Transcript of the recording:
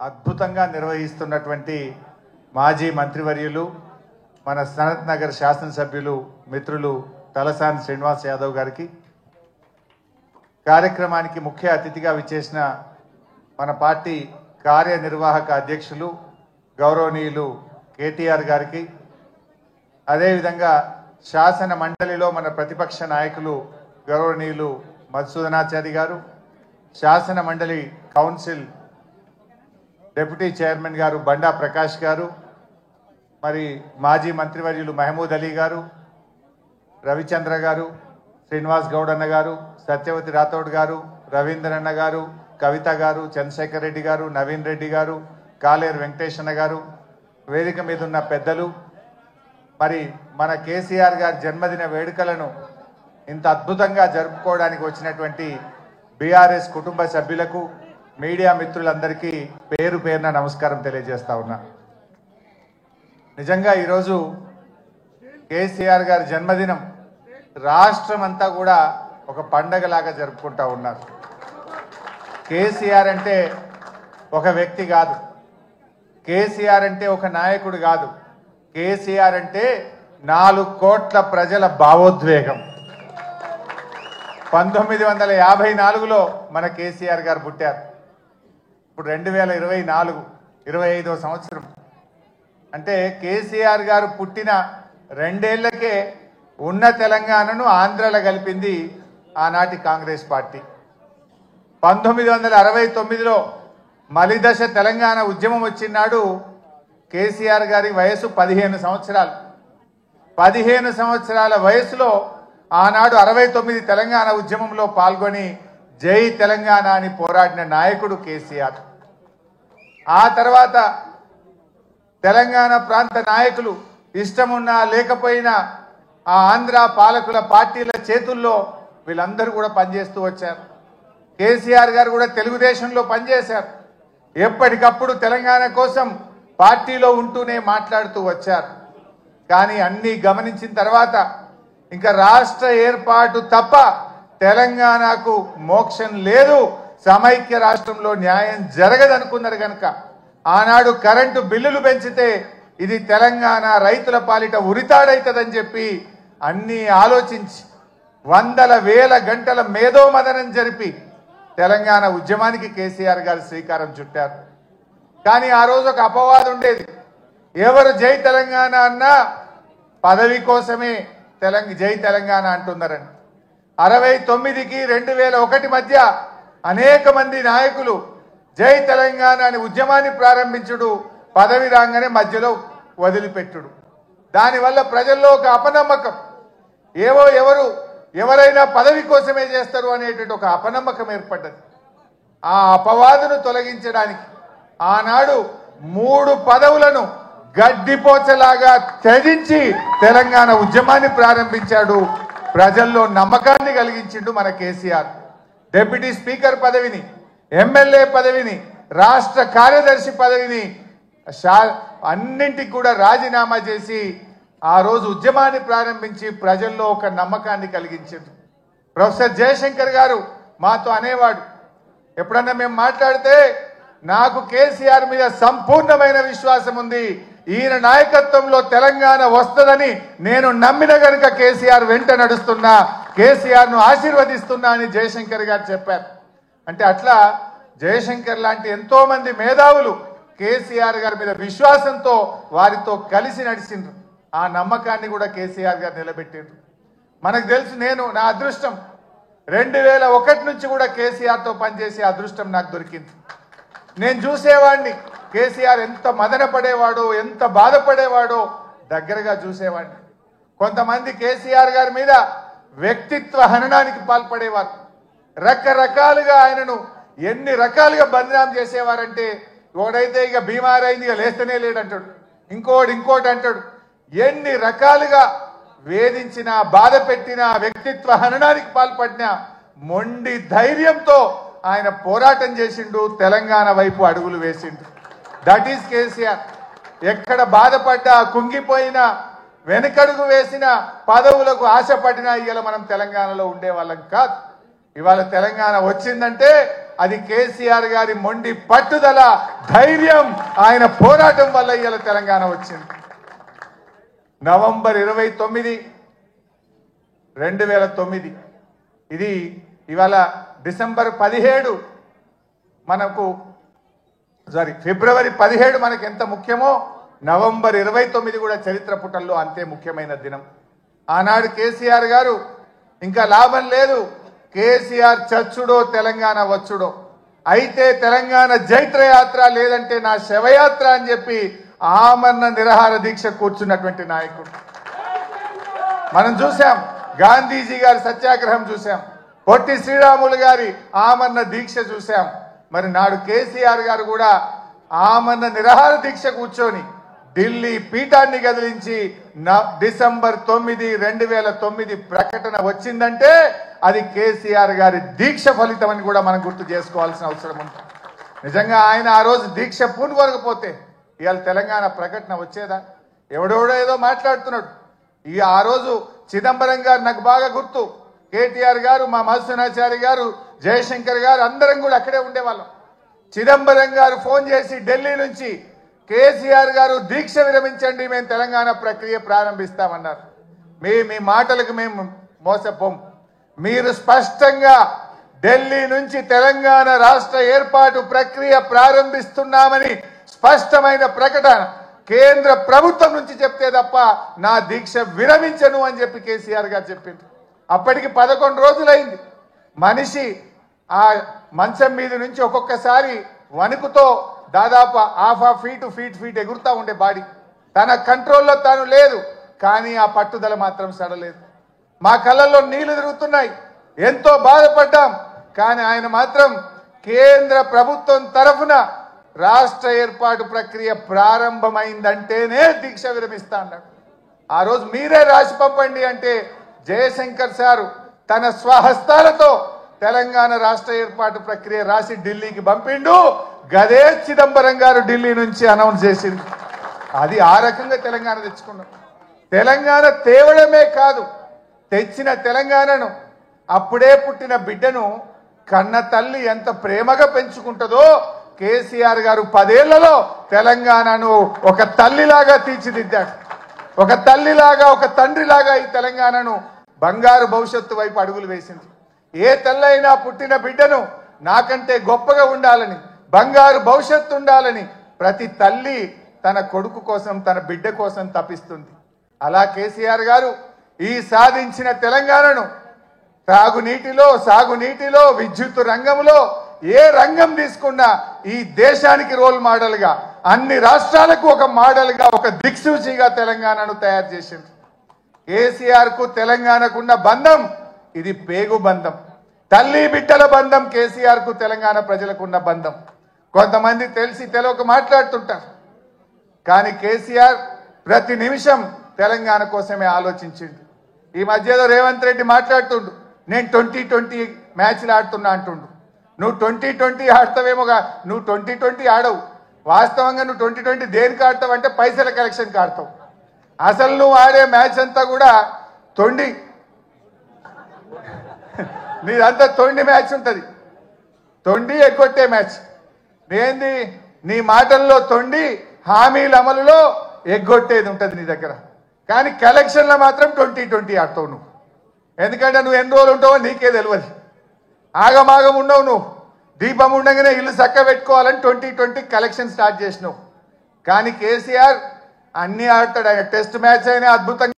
అద్భుతంగా నిర్వహిస్తున్నటువంటి మాజీ మంత్రివర్యులు మన సనత్ నగర్ శాసనసభ్యులు మిత్రులు తలసాని శ్రీనివాస్ యాదవ్ గారికి, కార్యక్రమానికి ముఖ్య అతిథిగా విచ్చేసిన మన పార్టీ కార్యనిర్వాహక అధ్యక్షులు గౌరవనీయులు కేటీఆర్ గారికి, అదేవిధంగా శాసన మండలిలో మన ప్రతిపక్ష నాయకులు గౌరవనీయులు మధుసూదనాచారి గారు, శాసన మండలి కౌన్సిల్ డిప్యూటీ చైర్మన్ గారు బండా ప్రకాష్ గారు, మరి మాజీ మంత్రివర్యులు మహమూద్ అలీ గారు, రవిచంద్ర గారు, శ్రీనివాస్ గౌడ్ అన్న గారు, సత్యవతి రాథోడ్ గారు, రవీందర్ అన్న గారు, కవిత గారు, చంద్రశేఖర్ రెడ్డి గారు, నవీన్ రెడ్డి గారు, కాలేరు వెంకటేష్ అన్న గారు, వేదిక మీద ఉన్న పెద్దలు, మరి మన కేసీఆర్ గారి జన్మదిన వేడుకలను ఇంత అద్భుతంగా జరుపుకోవడానికి వచ్చినటువంటి బీఆర్ఎస్ కుటుంబ సభ్యులకు, మీడియా మిత్రులందరికీ పేరు పేరున నమస్కారం తెలియజేస్తా ఉన్నా. నిజంగా ఈరోజు కేసీఆర్ గారి జన్మదినం రాష్ట్రం అంతా కూడా ఒక పండగలాగా జరుపుకుంటా ఉన్నారు. కేసీఆర్ అంటే ఒక వ్యక్తి కాదు, కేసీఆర్ అంటే ఒక నాయకుడు కాదు, కేసీఆర్ అంటే 4 కోట్ల ప్రజల భావోద్వేగం. 1954లో మన కేసీఆర్ గారు పుట్టారు. ఇప్పుడు 2024 25వ సంవత్సరం. అంటే కేసీఆర్ గారు పుట్టిన 2 ఏళ్లకే ఉన్న తెలంగాణను ఆంధ్రలో కలిపింది ఆనాటి కాంగ్రెస్ పార్టీ. 1969లో మలిదశ తెలంగాణ ఉద్యమం వచ్చినాడు కేసీఆర్ గారి వయసు 15 సంవత్సరాలు. 15 సంవత్సరాల వయసులో ఆనాడు 69 తెలంగాణ ఉద్యమంలో పాల్గొని జై తెలంగాణ అని పోరాడిన నాయకుడు కేసీఆర్. ఆ తర్వాత తెలంగాణ ప్రాంత నాయకులు ఇష్టమున్నా లేకపోయినా ఆ ఆంధ్ర పాలకుల పార్టీల చేతుల్లో వీళ్ళందరూ కూడా పనిచేస్తూ వచ్చారు. కేసీఆర్ గారు కూడా తెలుగుదేశంలో పనిచేశారు. ఎప్పటికప్పుడు తెలంగాణ కోసం పార్టీలో ఉంటూనే మాట్లాడుతూ వచ్చారు. కానీ అన్నీ గమనించిన తర్వాత ఇంకా రాష్ట్ర ఏర్పాటు తప్ప తెలంగాణకు మోక్షం లేదు, సమైక్య రాష్ట్రంలో న్యాయం జరగదనుకున్నారు కనుక ఆనాడు కరెంటు బిల్లులు పెంచితే ఇది తెలంగాణ రైతుల పాలిట ఉరితాడైతదని చెప్పి అన్నీ ఆలోచించి వందల వేల గంటల మేధోమదనం జరిపి తెలంగాణ ఉద్యమానికి కేసీఆర్ గారు శ్రీకారం చుట్టారు. కానీ ఆ రోజు ఒక అపవాదం ఉండేది. ఎవరు జై తెలంగాణ అన్నా పదవి కోసమే జై తెలంగాణ అంటున్నారని. 69కి 2001 మధ్య అనేక మంది నాయకులు జై తెలంగాణ అని ఉద్యమాన్ని ప్రారంభించుడు, పదవి రాగానే మధ్యలో వదిలిపెట్టుడు. దానివల్ల ప్రజల్లో ఒక అపనమ్మకం, ఎవరైనా పదవి కోసమే చేస్తారు అనేటువంటి ఒక అపనమ్మకం ఏర్పడ్డది. ఆ అపవాదును తొలగించడానికి ఆనాడు 3 పదవులను గడ్డిపోచలాగా త్యజించి తెలంగాణ ఉద్యమాన్ని ప్రారంభించాడు. ప్రజల్లో నమ్మకాన్ని కలిగించిండు మన కేసీఆర్. డిప్యూటీ స్పీకర్ పదవిని, ఎమ్మెల్యే పదవిని, రాష్ట్ర కార్యదర్శి పదవిని అన్నింటికి కూడా రాజీనామా చేసి ఆ రోజు ఉద్యమాన్ని ప్రారంభించి ప్రజల్లో ఒక నమ్మకాన్ని కలిగించారు. ప్రొఫెసర్ జయశంకర్ గారు మాతో అనేవాడు, ఎప్పుడన్నా మేము మాట్లాడితే నాకు కేసీఆర్ మీద సంపూర్ణమైన విశ్వాసం ఉంది, ఈయన నాయకత్వంలో తెలంగాణ వస్తుందని నేను నమ్మిన గనుక కేసీఆర్ వెంట నడుస్తున్నా, కేసీఆర్ ను ఆశీర్వదిస్తున్నా అని జయశంకర్ గారు చెప్పారు. అంటే అట్లా జయశంకర్ లాంటి ఎంతో మంది మేధావులు కేసీఆర్ గారి మీద విశ్వాసంతో వారితో కలిసి నడిచిండ్రు. ఆ నమ్మకాన్ని కూడా కేసీఆర్ గారు నిలబెట్టిండ్రు. మనకు తెలుసు, నా అదృష్టం 2001 నుంచి కూడా కేసీఆర్ తో పనిచేసే అదృష్టం నాకు దొరికింది. నేను చూసేవాడిని కేసీఆర్ ఎంత మదన పడేవాడో, ఎంత బాధపడేవాడో దగ్గరగా చూసేవాడిని. కొంతమంది కేసీఆర్ గారి మీద వ్యక్తిత్వ హననానికి పాల్పడేవారు. రకరకాలుగా ఆయనను ఎన్ని రకాలుగా బదనాం చేసేవారంటే, ఒకడైతే ఇక బీమార్ అయింది, ఇక లేస్తనే లేడంటాడు, ఇంకోటి అంటాడు. ఎన్ని రకాలుగా వేధించినా, బాధ పెట్టినా, వ్యక్తిత్వ హననానికి పాల్పడినా మొండి ధైర్యంతో ఆయన పోరాటం చేసిండు, తెలంగాణ వైపు అడుగులు వేసిండు. That is KCR. ఎక్కడ బాధపడ్డా, కుంగిపోయినా, వెనకడుగు వేసిన, పదవులకు ఆశపడినా ఇవాళ మనం తెలంగాణలో ఉండేవాళ్ళం కాదు. ఇవాళ తెలంగాణ వచ్చిందంటే అది కేసీఆర్ గారి మొండి పట్టుదల, ధైర్యం, ఆయన పోరాటం వల్ల ఇవాళ తెలంగాణ వచ్చింది. నవంబర్ 29, 2009 ఇది ఇవాళ డిసెంబర్ 17 మనకు ఫిబ్రవరి 17 మనకు ఎంత ముఖ్యమో నవంబర్ 29 కూడా చరిత్ర పుటల్లో అంతే ముఖ్యమైన దినం. ఆనాడు కేసీఆర్ గారు ఇంకా లాభం లేదు, కేసీఆర్ చచ్చుడో తెలంగాణ వచ్చుడో, అయితే తెలంగాణ జైత్రయాత్ర లేదంటే నా శవయాత్ర అని చెప్పి ఆమరణ నిరాహార దీక్ష కూర్చున్నటువంటి నాయకుడు మనం చూసాం. గాంధీజీ గారి సత్యాగ్రహం చూసాం, పొట్టి శ్రీరాములు గారి ఆమరణ దీక్ష చూసాం. మరి నాడు కేసీఆర్ గారు కూడా ఆమరణ నిరాహార దీక్ష కూర్చొని ఢిల్లీ పీఠాన్ని కదిలించి డిసెంబర్ 9, 2009 ప్రకటన వచ్చిందంటే అది కేసీఆర్ గారి దీక్ష ఫలితం అని కూడా మనం గుర్తు చేసుకోవాల్సిన అవసరం ఉంది. నిజంగా ఆయన ఆ రోజు దీక్ష పూనుకోకపోతే ఇవాళ తెలంగాణ ప్రకటన వచ్చేదా? ఎవడెవడో ఏదో మాట్లాడుతున్నాడు. ఆ రోజు చిదంబరం గారు నాకు బాగా గుర్తు, కేటీఆర్ గారు, మా మధుసూనాచారి గారు, జయశంకర్ గారు అందరం కూడా అక్కడే ఉండేవాళ్ళం. చిదంబరం గారు ఫోన్ చేసి ఢిల్లీ నుంచి కేసీఆర్ గారు దీక్ష విరమించండి, మేము తెలంగాణ ప్రక్రియ ప్రారంభిస్తామన్నారు. మీ మాటలకు మేము మోసపోం. మీరు స్పష్టంగా ఢిల్లీ నుంచి తెలంగాణ రాష్ట్ర ఏర్పాటు ప్రక్రియ ప్రారంభిస్తున్నామని స్పష్టమైన ప్రకటన కేంద్ర ప్రభుత్వం నుంచి చెప్తే తప్ప నా దీక్ష విరమించను అని చెప్పి కేసీఆర్ గారు చెప్పింది. అప్పటికి 11 రోజులైంది. మనిషి ఆ మంచం మీద నుంచి ఒక్కొక్కసారి వణుకుతో దాదాపు ½ ఫీట్ ఎగురుతా ఉండే బాడీ, తన కంట్రోల్లో తాను లేదు. కానీ ఆ పట్టుదల మాత్రం సడలేదు. మా కళ్ళల్లో నీళ్లు తిరుగుతున్నాయి, ఎంతో బాధపడ్డాం. కానీ ఆయన మాత్రం కేంద్ర ప్రభుత్వం తరఫున రాష్ట్ర ఏర్పాటు ప్రక్రియ ప్రారంభమైందంటేనే దీక్ష విరమిస్తా అన్నాడు. ఆ రోజు మీరే రాసి పంపండి అంటే జయశంకర్ సారు తన స్వహస్తాలతో తెలంగాణ రాష్ట్ర ఏర్పాటు ప్రక్రియ రాసి ఢిల్లీకి పంపిండు. గదే చిదంబరం గారు ఢిల్లీ నుంచి అనౌన్స్ చేసింది. అది ఆ రకంగా తెలంగాణ తెచ్చుకున్నాం. తెలంగాణ తేవడమే కాదు, తెచ్చిన తెలంగాణను, అప్పుడే పుట్టిన బిడ్డను కన్న తల్లి ఎంత ప్రేమగా పెంచుకుంటుందో కేసీఆర్ గారు 10 ఏళ్లలో తెలంగాణను ఒక తల్లిలాగా తీర్చిదిద్దాడు. ఒక తల్లిలాగా, ఒక తండ్రిలాగా ఈ తెలంగాణను బంగారు భవిష్యత్తు వైపు అడుగులు వేసింది. ఏ తల్లైనా పుట్టిన బిడ్డను నాకంటే గొప్పగా ఉండాలని, బంగారు భవిష్యత్తు ఉండాలని ప్రతి తల్లి తన కొడుకు కోసం, తన బిడ్డ కోసం తపిస్తుంది. అలా కేసీఆర్ గారు ఈ సాధించిన తెలంగాణను సాగునీటిలో, విద్యుత్ రంగంలో ఏ రంగం తీసుకున్నా ఈ దేశానికి రోల్ మోడల్ గా, అన్ని రాష్ట్రాలకు ఒక మోడల్ గా, ఒక దిక్సూచిగా తెలంగాణను తయారు చేసింది. కేసీఆర్ కు తెలంగాణకున్న బంధం ఇది పేగు బంధం, తల్లి బిడ్డల బంధం. కేసీఆర్ కు తెలంగాణ ప్రజలకున్న బంధం. కొంతమంది తెలిసి తెలియక మాట్లాడుతుంటారు, కానీ కేసీఆర్ ప్రతి నిమిషం తెలంగాణ కోసమే ఆలోచించిండు. ఈ మధ్యలో రేవంత్ రెడ్డి మాట్లాడుతుండు, నేను 2020 మ్యాచ్లు ఆడుతున్నా అంటుండు. నువ్వు 2020 ఆడతావేమోగా, నువ్వు 2020 ఆడవు. వాస్తవంగా నువ్వు 2020 దేనికి ఆడతావు అంటే పైసల కలెక్షన్కి ఆడతావు. అసలు నువ్వు ఆడే మ్యాచ్ అంతా కూడా తొండి, నీదంతా తొండి మ్యాచ్ ఉంటుంది, తొండి ఎగ్గొట్టే మ్యాచ్. ఏంది నీ మాటల్లో తొండి, హామీల అమలులో ఎగ్గొట్టేది ఉంటుంది నీ దగ్గర. కానీ కలెక్షన్లో మాత్రం 2020 ఆడతావు నువ్వు. ఎందుకంటే నువ్వు ఎన్ని రోజులు ఉంటావో నీకే తెలియదు. ఆగమాగం ఉండవు నువ్వు. దీపం ఉండగానే ఇల్లు చక్క పెట్టుకోవాలని 2020 కలెక్షన్ స్టార్ట్ చేసినావు. కానీ కేసీఆర్ అన్ని ఆడతాడు. ఆయన టెస్ట్ మ్యాచ్ అయినా అద్భుతంగా